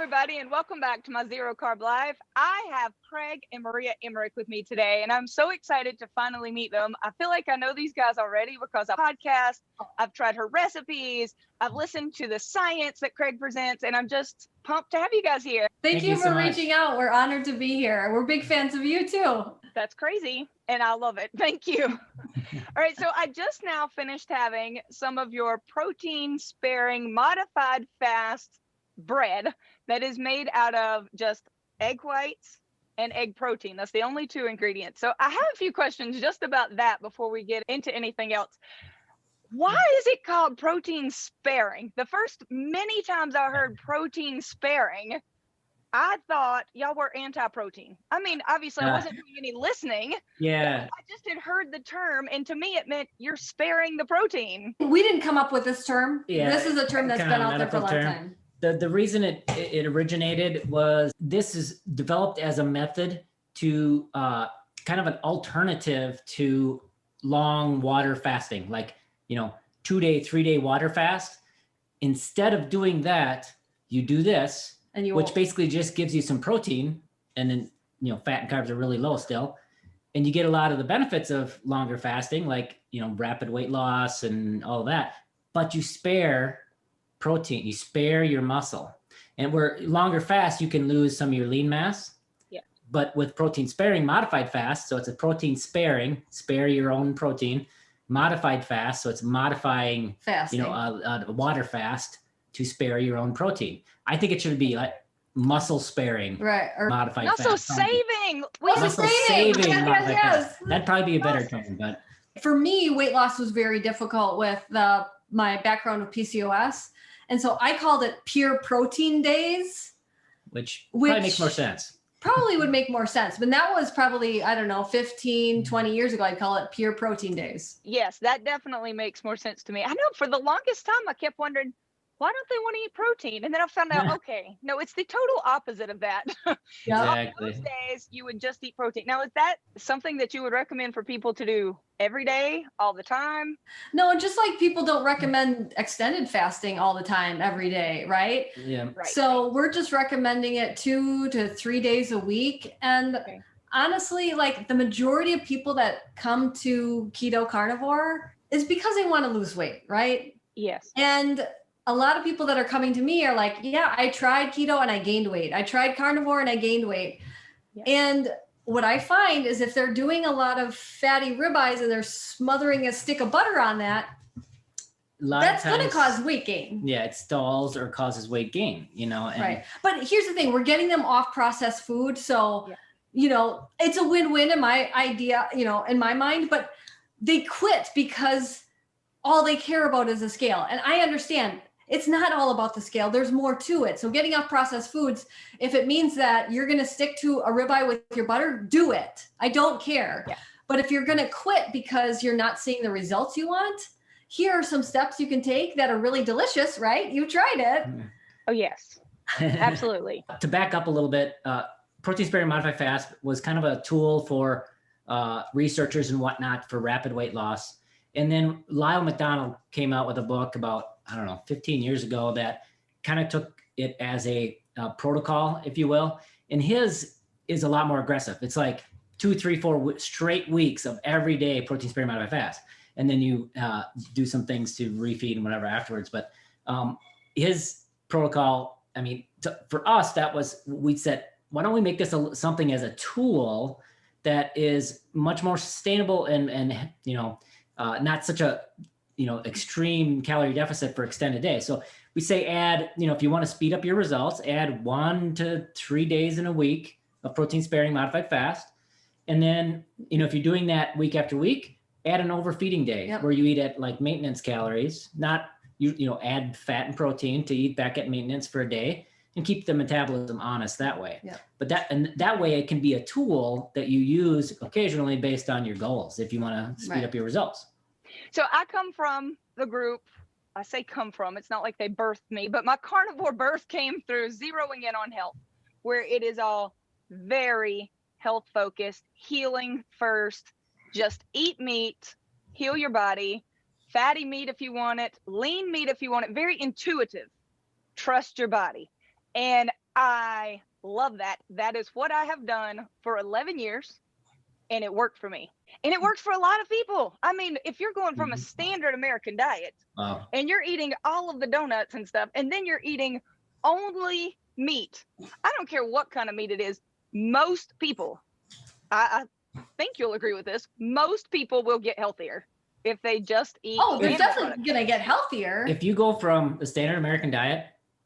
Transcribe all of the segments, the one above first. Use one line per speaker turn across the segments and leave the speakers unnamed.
everybody, and welcome back to my Zero Carb Life. I have Craig and Maria Emmerich with me today, and I'm so excited to finally meet them. I feel like I know these guys already because I podcast, I've tried her recipes, I've listened to the science that Craig presents, and I'm just pumped to have you guys here.
Thank you for reaching out. We're honored to be here. We're big fans of you too.
That's crazy, and I love it. Thank you. All right, so I just now finished having some of your protein-sparing modified fast bread that is made out of just egg whites and egg protein. That's the only two ingredients. So I have a few questions just about that before we get into anything else. Why is it called protein sparing? The first many times I heard protein sparing, I thought y'all were anti-protein. I mean, obviously I wasn't doing any listening.
Yeah.
I just had heard the term, and to me it meant you're sparing the protein.
We didn't come up with this term.
Yeah,
this is a term that's been out there for a long time.
The reason it originated was this is developed as a method to kind of an alternative to long water fasting, like, 2-day, 3-day water fast. Instead of doing that, you do this, which basically just gives you some protein, and then, fat and carbs are really low still. And you get a lot of the benefits of longer fasting, like, rapid weight loss and all that, but you spare protein, you spare your muscle. And where longer fast, you can lose some of your lean mass.
Yeah.
But with protein sparing modified fast, so it's a protein sparing, spare your own protein, modified fast, so it's modifying fasting, a water fast to spare your own protein. I think it should be like muscle sparing,
right? Or
modified
muscle
fast.
Saving.
Muscle saving.
Yes.
That'd probably be a better term, but
for me, weight loss was very difficult with my background with PCOS. And so I called it pure protein days.
Which probably makes more sense.
Probably would make more sense. But that was probably, 15, 20 years ago. I'd call it pure protein days.
Yes, that definitely makes more sense to me. I know for the longest time, I kept wondering, why don't they want to eat protein? And then I found out, okay, no, it's the total opposite of that.
Exactly.
Those days, you would just eat protein. Now, is that something that you would recommend for people to do every day, all the time?
No, just like people don't recommend extended fasting all the time, every day, right?
Yeah.
Right.
So we're just recommending it 2 to 3 days a week. And honestly, like the majority of people that come to keto carnivore is because they want to lose weight, right?
Yes.
And a lot of people that are coming to me are like, yeah, I tried keto and I gained weight. I tried carnivore and I gained weight.
Yeah.
And what I find is if they're doing a lot of fatty ribeyes and they're smothering a stick of butter on that, that's going to cause weight gain.
Yeah, it stalls or causes weight gain, And,
right. But here's the thing, we're getting them off processed food. So, it's a win-win in my idea, in my mind, but they quit because all they care about is the scale. And I understand it's not all about the scale. There's more to it. So getting off processed foods, if it means that you're going to stick to a ribeye with your butter, do it. I don't care.
Yeah.
But if you're going to quit because you're not seeing the results you want, here are some steps you can take that are really delicious, right? You tried it.
Oh, yes. Absolutely.
To back up a little bit, protein sparing modified fast was kind of a tool for researchers and whatnot for rapid weight loss. And then Lyle McDonald came out with a book about, 15 years ago that kind of took it as a protocol, if you will. And his is a lot more aggressive. It's like 2, 3, 4 straight weeks of every day protein sparing modified fast. And then you do some things to refeed and whatever afterwards. But his protocol, for us, that was, we said, why don't we make this something as a tool that is much more sustainable and not such a, extreme calorie deficit for extended days. So we say add, if you want to speed up your results, add 1 to 3 days in a week of protein sparing modified fast. And then, if you're doing that week after week, add an overfeeding day where you eat at like maintenance calories, not, add fat and protein to eat back at maintenance for a day and keep the metabolism honest that way.
Yeah.
But that way it can be a tool that you use occasionally based on your goals if you want to speed up your results.
So I come from the group, I say come from, it's not like they birthed me, but my carnivore birth came through zeroing in on health, where it is all very health focused, healing first, just eat meat, heal your body, fatty meat if you want it, lean meat if you want it, very intuitive, trust your body. And I love that. That is what I have done for 11 years, and it worked for me. And it works for a lot of people. I mean, if you're going from a standard American diet
Wow.
and you're eating all of the donuts and stuff, and then you're eating only meat, I don't care what kind of meat it is, most people, I think you'll agree with this, most people will get healthier if they just eat.
Oh, they're
animal
definitely
products.
gonna get healthier.
If you go from the standard American diet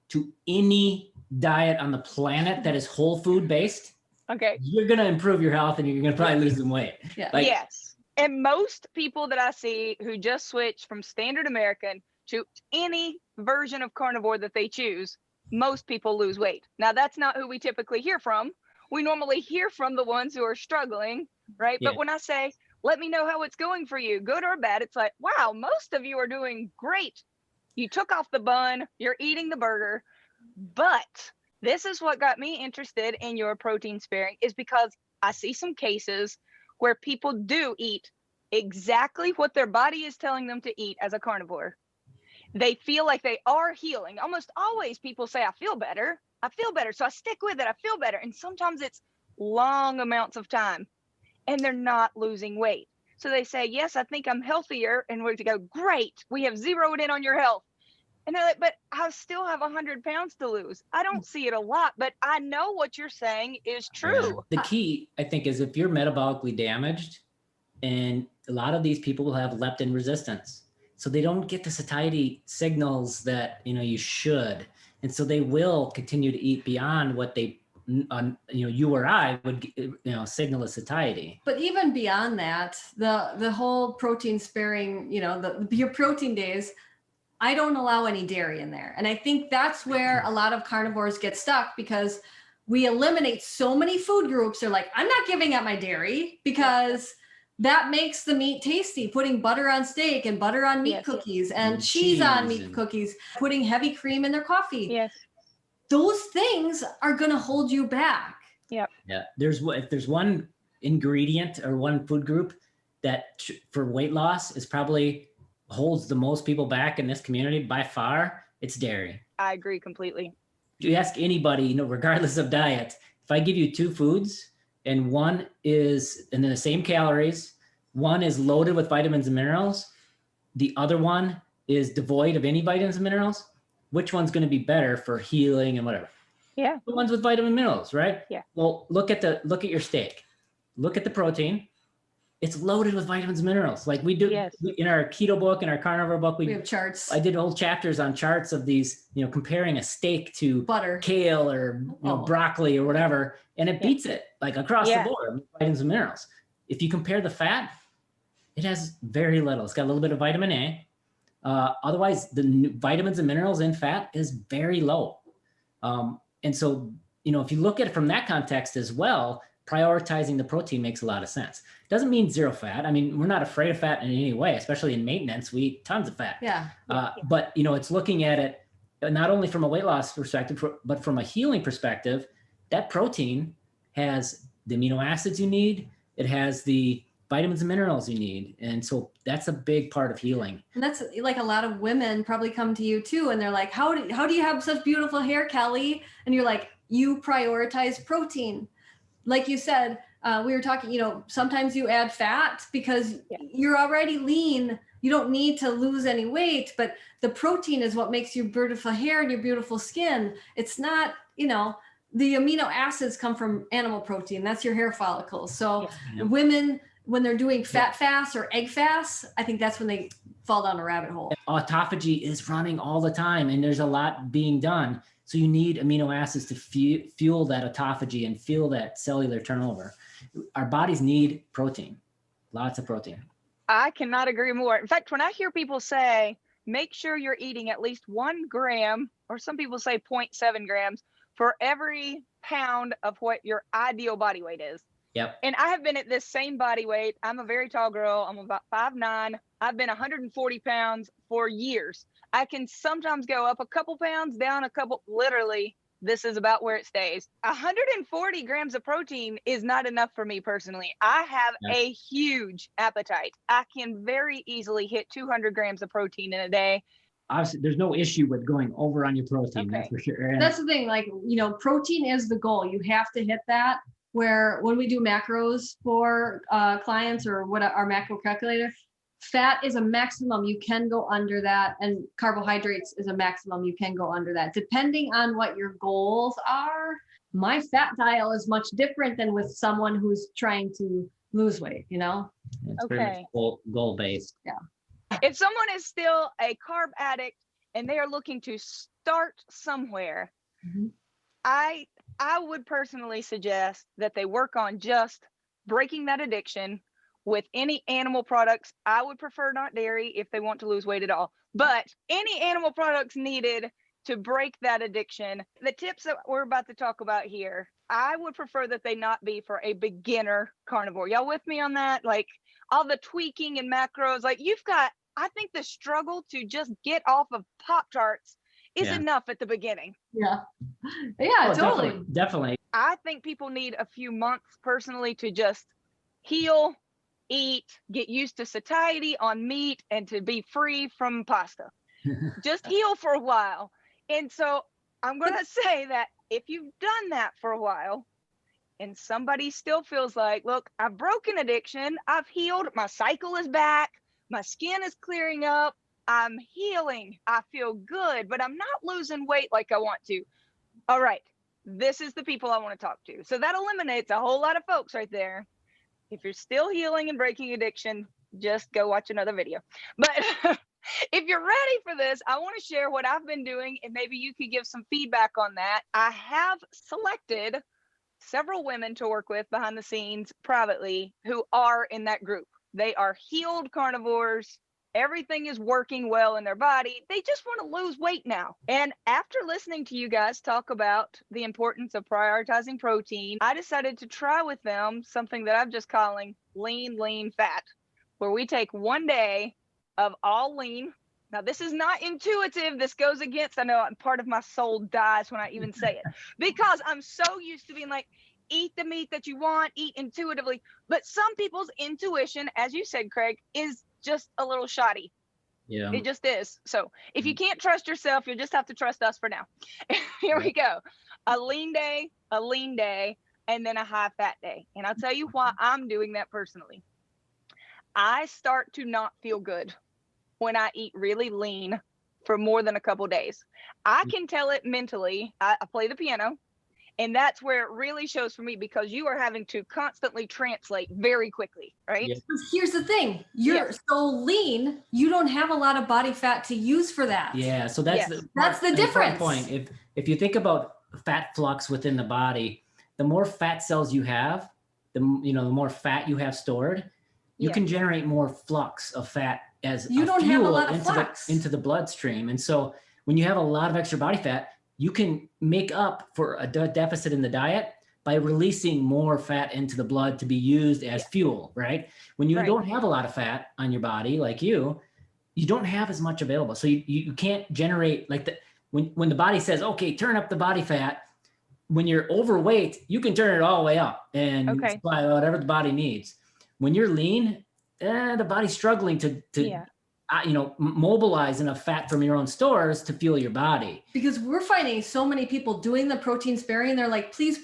to any diet on the planet that is whole food based,
Okay.
you're going to improve your health and you're going to probably lose some weight.
Yeah.
Like,
Yes. And most people that I see who just switch from standard American to any version of carnivore that they choose, most people lose weight. Now, that's not who we typically hear from. We normally hear from the ones who are struggling, right?
Yeah.
But when I say, let me know how it's going for you, good or bad, it's like, wow, most of you are doing great. You took off the bun, you're eating the burger. But this is what got me interested in your protein sparing, is because I see some cases where people do eat exactly what their body is telling them to eat as a carnivore. They feel like they are healing. Almost always people say, I feel better. So I stick with it. I feel better. And sometimes it's long amounts of time and they're not losing weight. So they say, yes, I think I'm healthier. And we go, great. We have zeroed in on your health. And they're like, but I still have 100 pounds to lose. I don't see it a lot, but I know what you're saying is true.
The key, I think, is if you're metabolically damaged, and a lot of these people will have leptin resistance. So they don't get the satiety signals that, you should. And so they will continue to eat beyond what they, you or I would, signal as satiety.
But even beyond that, the whole protein sparing, your protein days, I don't allow any dairy in there. And I think that's where a lot of carnivores get stuck, because we eliminate so many food groups. They're like, I'm not giving up my dairy because that makes the meat tasty. Putting butter on steak and butter on meat cookies and cheese on meat cookies, putting heavy cream in their coffee.
Yes.
Those things are going to hold you back.
Yep.
Yeah. If there's one ingredient or one food group that for weight loss is probably holds the most people back in this community by far, it's dairy.
I agree completely.
If you ask anybody, regardless of diet, if I give you two foods and one is in the same calories, one is loaded with vitamins and minerals, the other one is devoid of any vitamins and minerals, which one's going to be better for healing and whatever?
Yeah.
The ones with vitamin minerals, right?
Yeah.
Well, look at your steak. Look at the protein. It's loaded with vitamins and minerals. Like we do in our keto book, in our carnivore book, we
have charts.
I did whole chapters on charts of these, comparing a steak to
butter,
kale, or broccoli or whatever, and it beats it like across the board, vitamins and minerals. If you compare the fat, it has very little. It's got a little bit of vitamin A. Otherwise, the vitamins and minerals in fat is very low. And so, if you look at it from that context as well, prioritizing the protein makes a lot of sense. Doesn't mean zero fat. I mean, we're not afraid of fat in any way, especially in maintenance. We eat tons of fat.
Yeah.
But, it's looking at it not only from a weight loss perspective, but from a healing perspective. That protein has the amino acids you need. It has the vitamins and minerals you need. And so that's a big part of healing.
And that's like a lot of women probably come to you too. And they're like, how do you have such beautiful hair, Kelly? And you're like, you prioritize protein. Like you said, we were talking, sometimes you add fat because you're already lean. You don't need to lose any weight, but the protein is what makes your beautiful hair and your beautiful skin. It's not, the amino acids come from animal protein. That's your hair follicles. So women, when they're doing fat fasts or egg fasts, I think that's when they fall down a rabbit hole.
Autophagy is running all the time, and there's a lot being done. So you need amino acids to fuel that autophagy and fuel that cellular turnover. Our bodies need protein, lots of protein.
I cannot agree more. In fact, when I hear people say, make sure you're eating at least 1 gram, or some people say 0.7 grams, for every pound of what your ideal body weight is.
Yep.
And I have been at this same body weight. I'm a very tall girl. I'm about 5'9". I've been 140 pounds for years. I can sometimes go up a couple pounds, down a couple. Literally, this is about where it stays. 140 grams of protein is not enough for me personally. I have a huge appetite. I can very easily hit 200 grams of protein in a day.
obviously there's no issue with going over on your protein.
Okay.
That's for sure. And
That's the thing, like, protein is the goal. You have to hit that, where when we do macros for clients or what our macro calculator, fat is a maximum. You can go under that, and carbohydrates is a maximum. You can go under that. Depending on what your goals are, my fat dial is much different than with someone who's trying to lose weight,
it's very
Okay.
much goal based.
If someone is still a carb addict and they are looking to start somewhere,
Mhm.
I would personally suggest that they work on just breaking that addiction with any animal products. I would prefer not dairy if they want to lose weight at all, but any animal products needed to break that addiction. The tips that we're about to talk about here, I would prefer that they not be for a beginner carnivore. Y'all with me on that? Like all the tweaking and macros, like I think the struggle to just get off of Pop-Tarts is enough at the beginning.
Yeah,
Oh,
totally.
Definitely.
I think people need a few months personally to just heal, eat, get used to satiety on meat, and to be free from pasta. Just heal for a while. And so I'm going to say that if you've done that for a while and somebody still feels like, look, I've broken addiction, I've healed, my cycle is back, my skin is clearing up, I'm healing, I feel good, but I'm not losing weight like I want to. All right, this is the people I want to talk to. So that eliminates a whole lot of folks right there. If you're still healing and breaking addiction, just go watch another video. But if you're ready for this, I want to share what I've been doing, and maybe you could give some feedback on that. I have selected several women to work with behind the scenes privately who are in that group. They are healed carnivores. Everything is working well in their body. They just want to lose weight now. And after listening to you guys talk about the importance of prioritizing protein, I decided to try with them something that I'm just calling lean fat, where we take one day of all lean. Now, this is not intuitive. This goes against, I know part of my soul dies when I even say it, because I'm so used to being like, eat the meat that you want, eat intuitively. But some people's intuition, as you said, Craig, is just a little shoddy.
Yeah.
It just is. So if you can't trust yourself, you'll just have to trust us for now. Here we go. A lean day, and then a high fat day. And I'll tell you why I'm doing that personally. I start to not feel good when I eat really lean for more than a couple days. I can tell it mentally. I play the piano. And that's where it really shows for me, because you are having to constantly translate very quickly, right?
Yeah.
Here's the thing. You're so lean, you don't have a lot of body fat to use for that.
Yeah. So that's
that's the difference.
Point. If you think about fat flux within the body, the more fat cells you have, the more fat you have stored, you can generate more flux of fat as
you don't have a lot of
into
flux
into the bloodstream. And so when you have a lot of extra body fat, you can make up for a deficit in the diet by releasing more fat into the blood to be used as fuel, right? When you don't have a lot of fat on your body, like you don't have as much available. So you can't generate when the body says, okay, turn up the body fat. When you're overweight, you can turn it all the way up and supply whatever the body needs. When you're lean, the body's struggling to mobilize enough fat from your own stores to fuel your body.
Because we're finding so many people doing the protein sparing. They're like, please,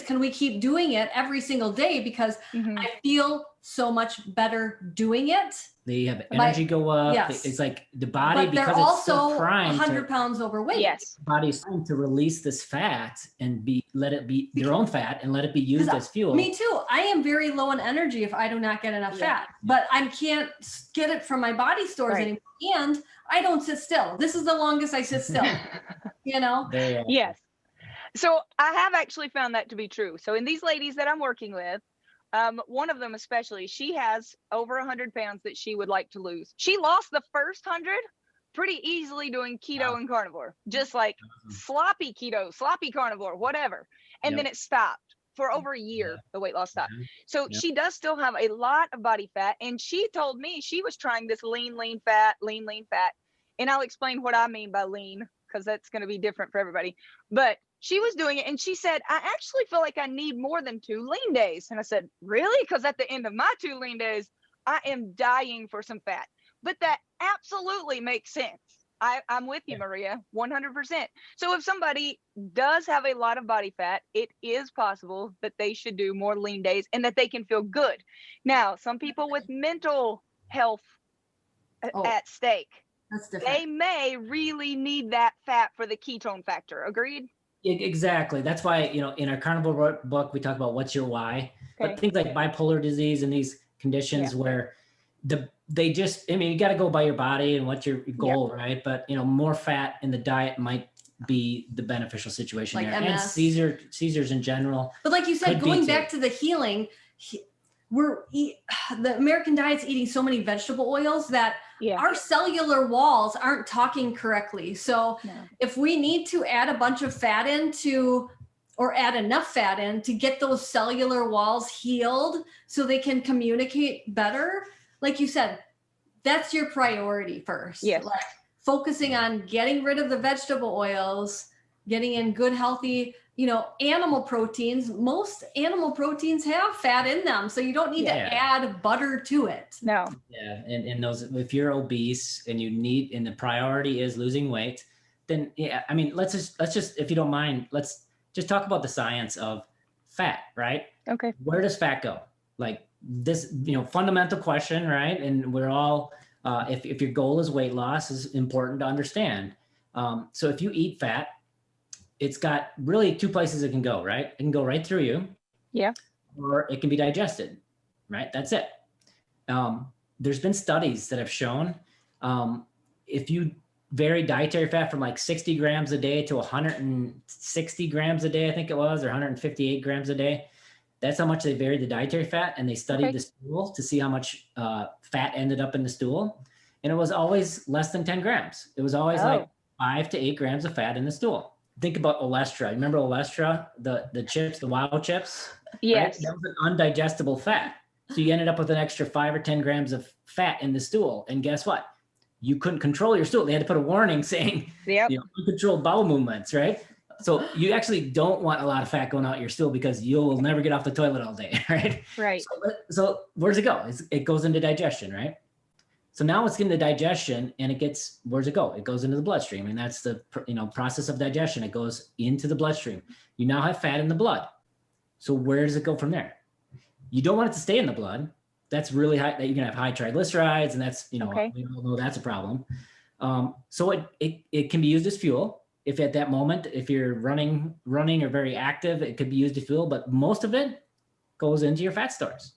can we keep doing it every single day? Because I feel so much better doing it.
They have energy go up.
Yes.
It's like the body,
but
because
they're
it's
also
so primed
100 pounds overweight.
Yes.
The body's trying to release this fat and let it be their own fat and let it be used as fuel.
Me too. I am very low in energy if I do not get enough fat, but I can't get it from my body stores anymore. And I don't sit still. This is the longest I sit still,
Yes. So I have actually found that to be true. So in these ladies that I'm working with, one of them especially, she has over 100 pounds that she would like to lose. She lost the first 100 pretty easily doing keto and carnivore, just like sloppy keto, sloppy carnivore, whatever. And then it stopped for over a year. The weight loss stopped. So she does still have a lot of body fat. And she told me she was trying this lean fat. And I'll explain what I mean by lean, because that's going to be different for everybody. But she was doing it and she said, I actually feel like I need more than 2 lean days. And I said, really? Because at the end of my 2 lean days, I am dying for some fat. But that absolutely makes sense. I'm with you, Maria, 100%. So if somebody does have a lot of body fat, it is possible that they should do more lean days and that they can feel good. Now, some people with mental health at stake,
That's different.
they may really need that fat for the ketone factor. Agreed?
Exactly. That's why, in our carnivore book, we talk about what's your why.
Okay.
But things like bipolar disease and these conditions where you got to go by your body and what's your goal, right? But, more fat in the diet might be the beneficial situation
like
there.
MS.
And Caesars in general.
But like you said, going back to the healing, the American diet's eating so many vegetable oils that our cellular walls aren't talking correctly. So if we need to add a bunch of fat or add enough fat in to get those cellular walls healed so they can communicate better, like you said, that's your priority first.
Yes.
Like focusing on getting rid of the vegetable oils, getting in good, healthy, animal proteins. Most animal proteins have fat in them. So you don't need to add butter to it.
No.
Yeah. And those, if you're obese and and the priority is losing weight, then let's just, if you don't mind, let's just talk about the science of fat, right?
Okay.
Where does fat go? Like this, fundamental question, right? And we're all, if your goal is weight loss, is important to understand. So if you eat fat, it's got really two places it can go, right? It can go right through you.
Yeah.
Or it can be digested, right? That's it. There's been studies that have shown if you vary dietary fat from like 60 grams a day to 160 grams a day, I think it was, or 158 grams a day, that's how much they varied the dietary fat. And they studied the stool to see how much fat ended up in the stool. And it was always less than 10 grams. It was always like 5 to 8 grams of fat in the stool. Think about Olestra. Remember Olestra, the chips, the Wow chips?
Yes.
Right? That was an undigestible fat. So you ended up with an extra 5 or 10 grams of fat in the stool. And guess what? You couldn't control your stool. They had to put a warning saying, uncontrolled bowel movements, right? So you actually don't want a lot of fat going out your stool because you'll never get off the toilet all day, right?
Right.
So where does it go? It goes into digestion, right? So now it's into digestion and where's it go? It goes into the bloodstream, and that's the process of digestion. It goes into the bloodstream. You now have fat in the blood. So where does it go from there? You don't want it to stay in the blood. That's really high. You're gonna have high triglycerides, and that's we all know that's a problem. So it can be used as fuel. If at that moment, if you're running or very active, it could be used as fuel. But most of it goes into your fat stores.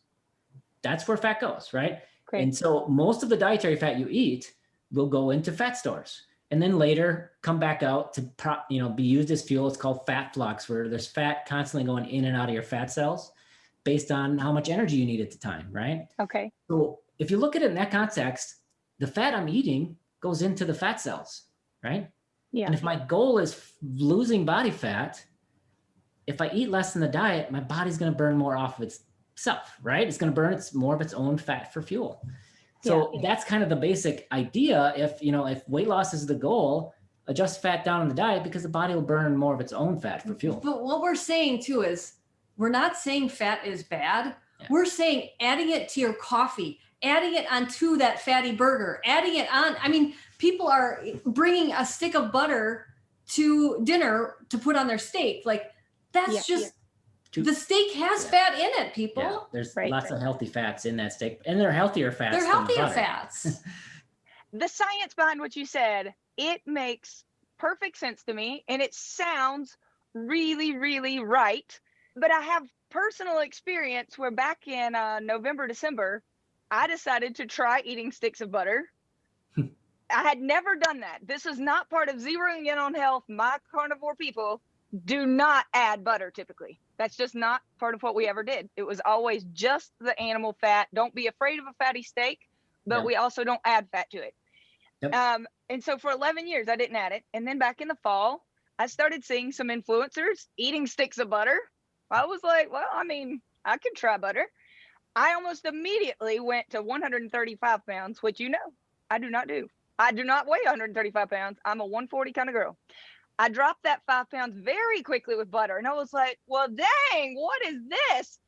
That's where fat goes, right? Great. And so most of the dietary fat you eat will go into fat stores and then later come back out to be used as fuel. It's called fat flux, where there's fat constantly going in and out of your fat cells based on how much energy you need at the time, right?
Okay.
So if you look at it in that context, the fat I'm eating goes into the fat cells, right? Yeah. And if my goal is losing body fat, if I eat less in the diet, my body's going to burn more off of itself, right? It's going to burn more of its own fat for fuel. So that's kind of the basic idea. If weight loss is the goal, adjust fat down in the diet because the body will burn more of its own fat for fuel.
But what we're saying too is we're not saying fat is bad. Yeah. We're saying adding it to your coffee, adding it onto that fatty burger, adding it on. I mean, people are bringing a stick of butter to dinner to put on their steak. Like that's the steak has fat in it, people.
Yeah, there's lots of healthy fats in that steak, and they're healthier fats.
They're healthier fats.
The science behind what you said, it makes perfect sense to me, and it sounds really, really right. But I have personal experience where back in November, December, I decided to try eating sticks of butter. I had never done that. This is not part of zeroing in on health. My carnivore people do not add butter typically. That's just not part of what we ever did. It was always just the animal fat. Don't be afraid of a fatty steak, but we also don't add fat to it. Yep. And so for 11 years, I didn't add it. And then back in the fall, I started seeing some influencers eating sticks of butter. I was like, well, I mean, I could try butter. I almost immediately went to 135 pounds, which I do not do. I do not weigh 135 pounds. I'm a 140 kind of girl. I dropped that 5 pounds very quickly with butter. And I was like, well, dang, what is this?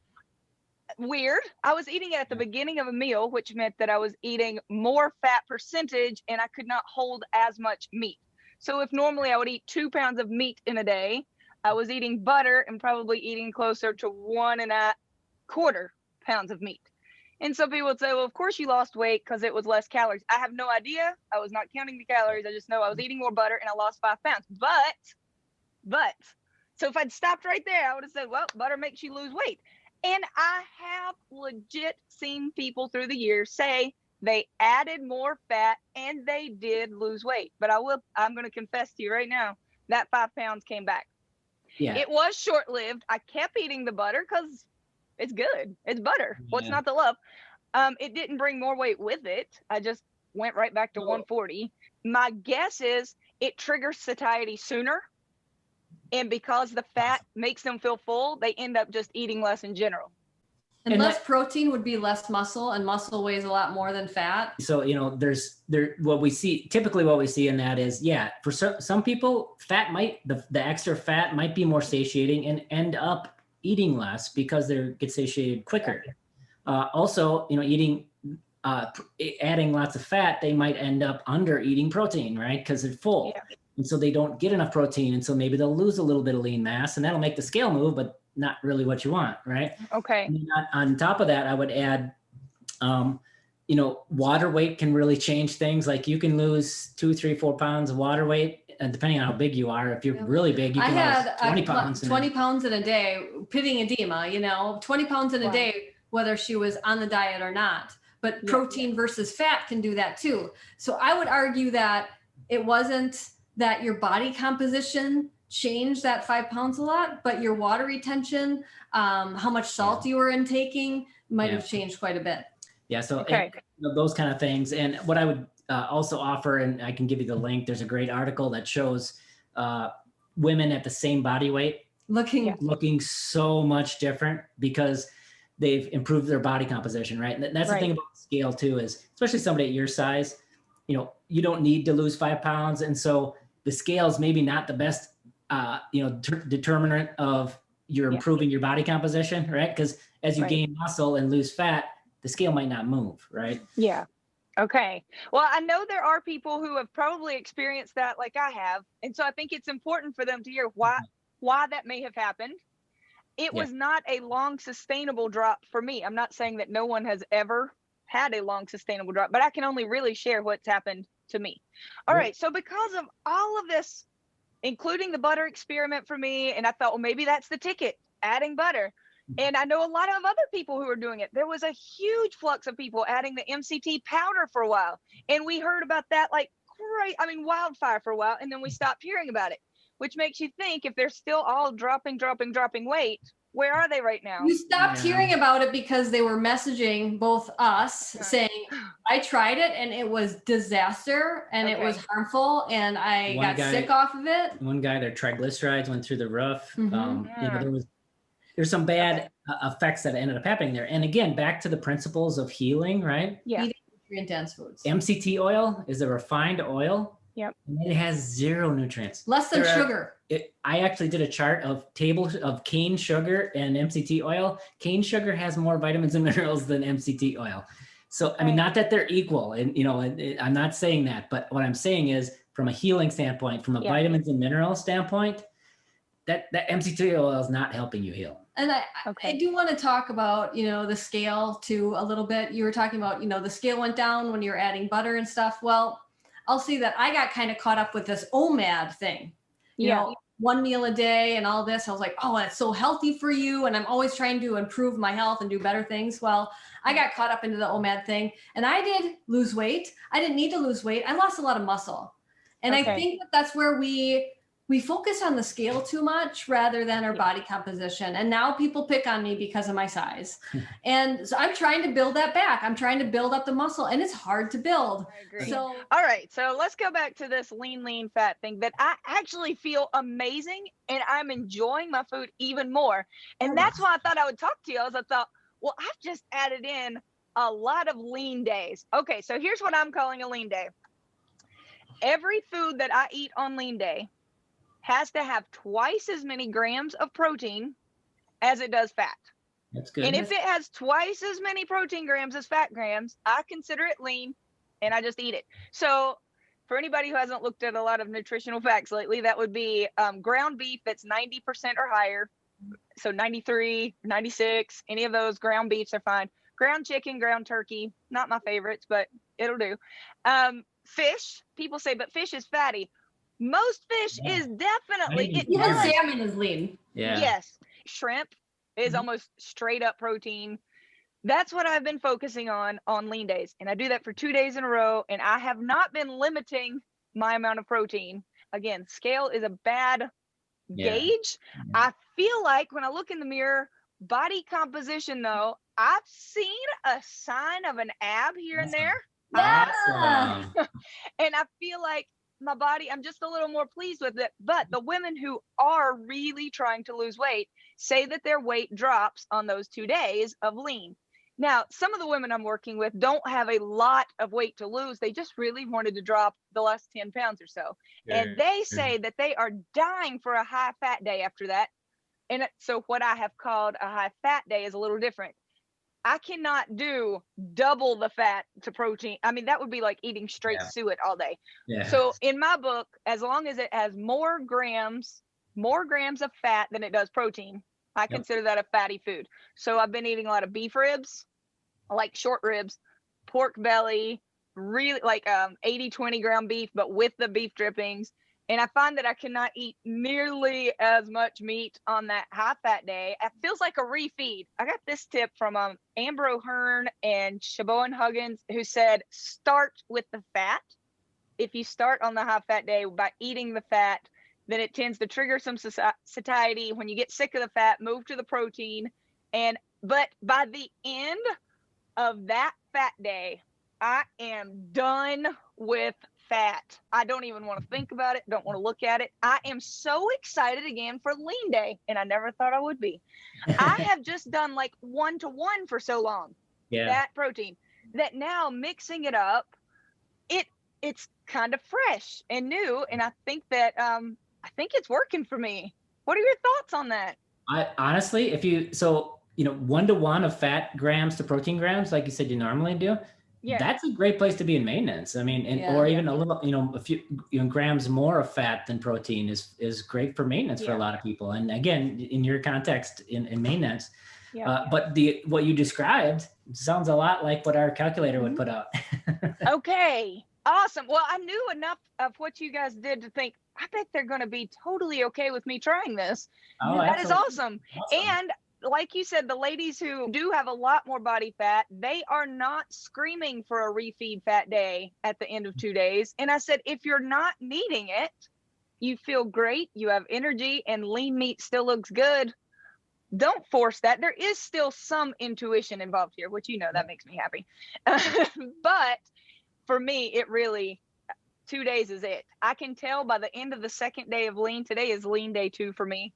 weird. I was eating it at the beginning of a meal, which meant that I was eating more fat percentage and I could not hold as much meat. So if normally I would eat 2 pounds of meat in a day, I was eating butter and probably eating closer to 1.25 pounds of meat. And some people would say, well, of course you lost weight because it was less calories. I have no idea. I was not counting the calories. I just know I was eating more butter and I lost 5 pounds. But, so if I'd stopped right there, I would have said, well, butter makes you lose weight. And I have legit seen people through the years say they added more fat and they did lose weight. But I'm going to confess to you right now, that 5 pounds came back.
Yeah.
It was short-lived. I kept eating the butter because it's good. It's butter. What's not to love? It didn't bring more weight with it. I just went right back to 140. My guess is it triggers satiety sooner. And because the fat makes them feel full, they end up just eating less in general.
And less protein would be less muscle, and muscle weighs a lot more than fat.
So, what we see in that is, for some people, fat the extra fat might be more satiating and end up eating less because they get satiated quicker. Also, adding lots of fat, they might end up under eating protein, right? Because they're full. Yeah. And so they don't get enough protein. And so maybe they'll lose a little bit of lean mass and that'll make the scale move, but not really what you want, right?
Okay.
And on top of that, I would add, water weight can really change things. Like you can lose 2, 3, 4 pounds of water weight, and depending on how big you are. If you're really big, you can lose 20 pounds.
20 pounds in a day, pitting edema, 20 pounds in a day, whether she was on the diet or not. But protein versus fat can do that too. So I would argue that it wasn't that your body composition changed that 5 pounds a lot, but your water retention, how much salt you were intaking might have changed quite a bit.
Yeah. So those kind of things. And what I would also offer, and I can give you the link, there's a great article that shows women at the same body weight looking so much different because they've improved their body composition, right? And that's the thing about scale too, is especially somebody at your size, you don't need to lose 5 pounds. And so the scale is maybe not the best, determinant of your improving your body composition, right? Because as you gain muscle and lose fat, the scale might not move, right?
Yeah. Okay. Well, I know there are people who have probably experienced that like I have. And so I think it's important for them to hear why that may have happened. It was not a long sustainable drop for me. I'm not saying that no one has ever had a long sustainable drop, but I can only really share what's happened to me. All right. So because of all of this, including the butter experiment for me, and I thought, well, maybe that's the ticket, adding butter. And I know a lot of other people who are doing it. There was a huge flux of people adding the MCT powder for a while. And we heard about that like wildfire for a while. And then we stopped hearing about it, which makes you think if they're still all dropping weight, where are they right now?
You stopped hearing about it because they were messaging both us saying, I tried it and it was disaster and it was harmful and I got sick off of it.
One guy, their triglycerides went through the roof. There's some bad effects that ended up happening there. And again, back to the principles of healing, right?
Yeah. Eating nutrient-dense foods.
MCT oil is a refined oil.
Yep.
And it has 0 nutrients.
Less than sugar.
I actually did a chart of tables of cane sugar and MCT oil. Cane sugar has more vitamins and minerals than MCT oil. So, I mean, not that they're equal, and I'm not saying that, but what I'm saying is from a healing standpoint, from a vitamins and minerals standpoint, that MCT oil is not helping you heal.
And I do want to talk about, the scale too a little bit. You were talking about, the scale went down when you were adding butter and stuff. Well, I'll say that I got kind of caught up with this OMAD thing, you know, 1 meal a day and all this. I was like, oh, that's so healthy for you. And I'm always trying to improve my health and do better things. Well, I got caught up into the OMAD thing and I did lose weight. I didn't need to lose weight. I lost a lot of muscle. And I think that's where we focus on the scale too much rather than our body composition. And now people pick on me because of my size. And so I'm trying to build that back. I'm trying to build up the muscle and it's hard to build.
I agree. So, all right. So let's go back to this lean fat thing that I actually feel amazing and I'm enjoying my food even more. And that's why I thought I would talk to you. I thought, well, I've just added in a lot of lean days. Okay. So here's what I'm calling a lean day. Every food that I eat on lean day has to have twice as many grams of protein as it does fat.
That's good.
And if it has twice as many protein grams as fat grams, I consider it lean and I just eat it. So for anybody who hasn't looked at a lot of nutritional facts lately, that would be ground beef that's 90% or higher. So 93, 96, any of those ground beefs are fine. Ground chicken, ground turkey, not my favorites, but it'll do. Fish, people say, but fish is fatty. Most fish is definitely,
even salmon is lean.
Yeah.
Yes. Shrimp is almost straight up protein. That's what I've been focusing on lean days. And I do that for 2 days in a row. And I have not been limiting my amount of protein. Again, scale is a bad gauge. I feel like when I look in the mirror, body composition though, I've seen a sign of an ab here and there.
Awesome.
And I feel like my body, I'm just a little more pleased with it. But the women who are really trying to lose weight say that their weight drops on those 2 days of lean. Now, some of the women I'm working with don't have a lot of weight to lose. They just really wanted to drop the last 10 pounds or so. And they say that they are dying for a high fat day after that. And so what I have called a high fat day is a little different. I cannot do double the fat to protein. I mean, that would be like eating straight suet all day. So in my book, as long as it has more grams of fat than it does protein, I consider that a fatty food. So I've been eating a lot of beef ribs, like short ribs, pork belly, really like 80-20 ground beef, but with the beef drippings. And I find that I cannot eat nearly as much meat on that high fat day. It feels like a refeed. I got this tip from Amber O'Hearn and Siobhan Huggins, who said, start with the fat. If you start on the high fat day by eating the fat, then it tends to trigger some satiety. When you get sick of the fat, move to the protein. But by the end of that fat day, I am done with fat. I don't even want to think about it. Don't want to look at it. I am so excited again for lean day, and I never thought I would be. I have just done like 1-to-1 for so long, that protein, that now mixing it up, it's kind of fresh and new, and I think that I think it's working for me. What are your thoughts on that?
I honestly, if you 1-to-1 of fat grams to protein grams, like you said you normally do, that's a great place to be in maintenance. I mean, or even a little, a few grams more of fat than protein is great for maintenance for a lot of people. And again, in your context, in maintenance, but what you described sounds a lot like what our calculator would put out.
Okay, awesome. Well, I knew enough of what you guys did to think, I bet they're going to be totally okay with me trying this. That is awesome. And like you said, the ladies who do have a lot more body fat, they are not screaming for a refeed fat day at the end of 2 days. And I said, if you're not needing it, you feel great, you have energy, and lean meat still looks good. Don't force that. There is still some intuition involved here, which that makes me happy. But for me, it really, 2 days is it. I can tell by the end of the second day of lean. Today is lean day 2 for me.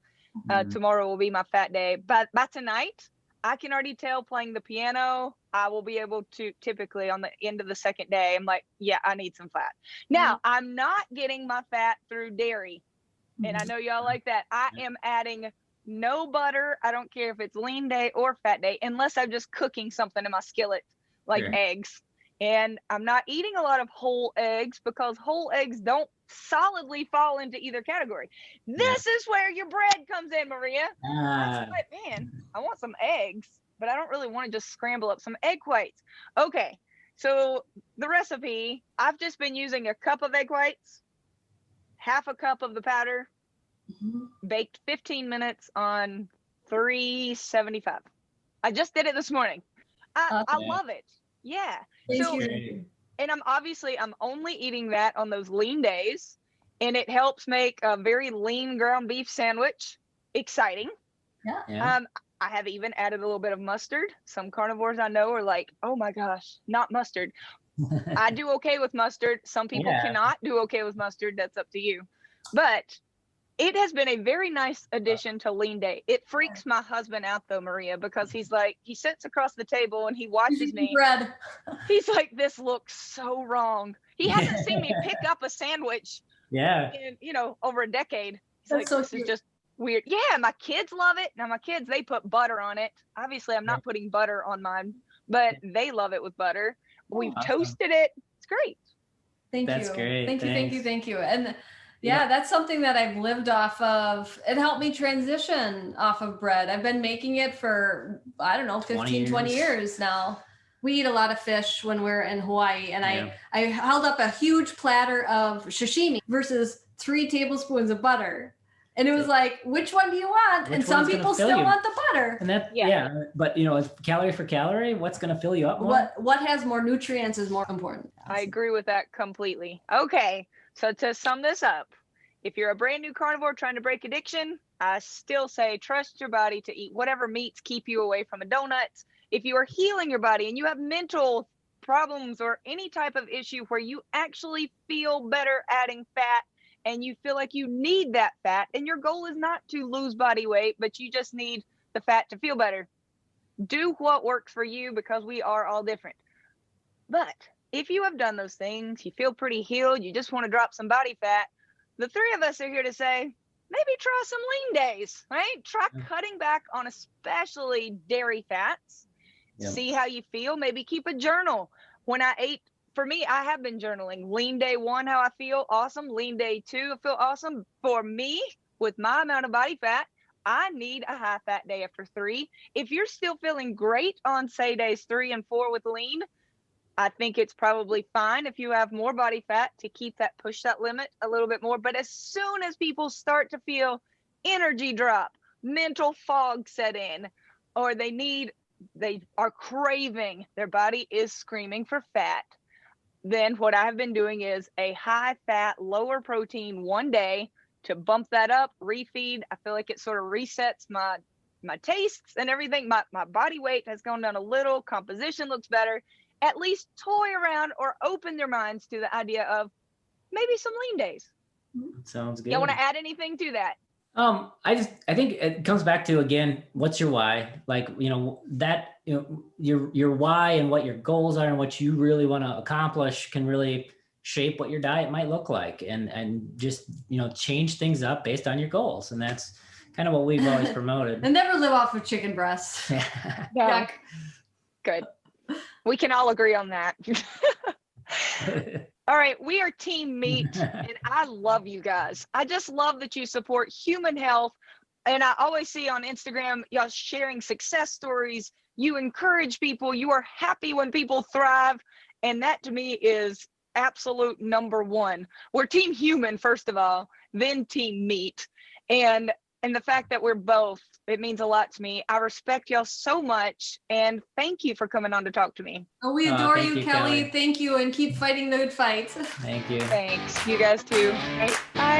Tomorrow will be my fat day. But by tonight, I can already tell playing the piano, I will be able to typically on the end of the second day, I'm like, I need some fat. Now, I'm not getting my fat through dairy. And I know y'all like that. I am adding no butter. I don't care if it's lean day or fat day, unless I'm just cooking something in my skillet, like eggs. And I'm not eating a lot of whole eggs because whole eggs don't solidly fall into either category. This is where your bread comes in, Maria. I was like, man, I want some eggs, but I don't really want to just scramble up some egg whites. Okay, so the recipe, I've just been using a cup of egg whites, half a cup of the powder, baked 15 minutes on 375. I just did it this morning. I love it. Yeah. So, and I'm only eating that on those lean days, and it helps make a very lean ground beef sandwich exciting. I have even added a little bit of mustard. Some carnivores I know are like, oh my gosh, not mustard. I do okay with mustard. Some people cannot do okay with mustard. That's up to you. But it has been a very nice addition to lean day. It freaks my husband out though, Maria, because he's like, he sits across the table and he watches me.
Bread.
He's like, this looks so wrong. He hasn't seen me pick up a sandwich in, over a decade. He's like, this is just weird. Yeah, my kids love it. Now my kids, they put butter on it. Obviously, I'm not putting butter on mine, but they love it with butter. We've
Awesome.
toasted it. It's great.
That's great.
Thank you. And yeah, that's something that I've lived off of. It helped me transition off of bread. I've been making it for, I don't know, 20 years now. We eat a lot of fish when we're in Hawaii, and I held up a huge platter of sashimi versus 3 tablespoons of butter. And it was like, which one do you want? And some people still want the butter.
And that, but you know, calorie for calorie, what's going to fill you up more?
What has more nutrients is more important.
I agree with that completely. Okay, so to sum this up, if you're a brand new carnivore trying to break addiction, I still say trust your body to eat whatever meats keep you away from a donut. If you are healing your body and you have mental problems or any type of issue where you actually feel better adding fat, and you feel like you need that fat, and your goal is not to lose body weight, but you just need the fat to feel better. Do what works for you, because we are all different. But if you have done those things, you feel pretty healed, you just want to drop some body fat, the 3 of us are here to say, maybe try some lean days, right? Try cutting back on especially dairy fats. See how you feel. Maybe keep a journal. When I ate, for me, I have been journaling. Lean day 1, how I feel, awesome. Lean day 2, I feel awesome. For me, with my amount of body fat, I need a high fat day after 3. If you're still feeling great on, say, days 3 and 4 with lean, I think it's probably fine if you have more body fat to push that limit a little bit more. But as soon as people start to feel energy drop, mental fog set in, or they are craving, their body is screaming for fat, then what I have been doing is a high fat, lower protein one day to bump that up, refeed. I feel like it sort of resets my tastes and everything. My body weight has gone down a little, composition looks better. At least toy around or open their minds to the idea of maybe some lean days.
Sounds good.
You want to add anything to that?
I think it comes back to, again, what's your why? Like, your why and what your goals are and what you really want to accomplish can really shape what your diet might look like, and just, change things up based on your goals. And that's kind of what we've always promoted.
And never live off of chicken breasts.
Yeah. Good. We can all agree on that. All right, we are Team Meat, and I love you guys. I just love that you support human health, and I always see on Instagram y'all sharing success stories. You encourage people. You are happy when people thrive, and that to me is absolute number one. We're Team Human, first of all, then Team Meat, and the fact that we're both, it means a lot to me. I respect y'all so much, and thank you for coming on to talk to me.
Oh, we adore you, Kelly. Thank you, and keep fighting the good fight.
Thank you.
Thanks. You guys too. Bye.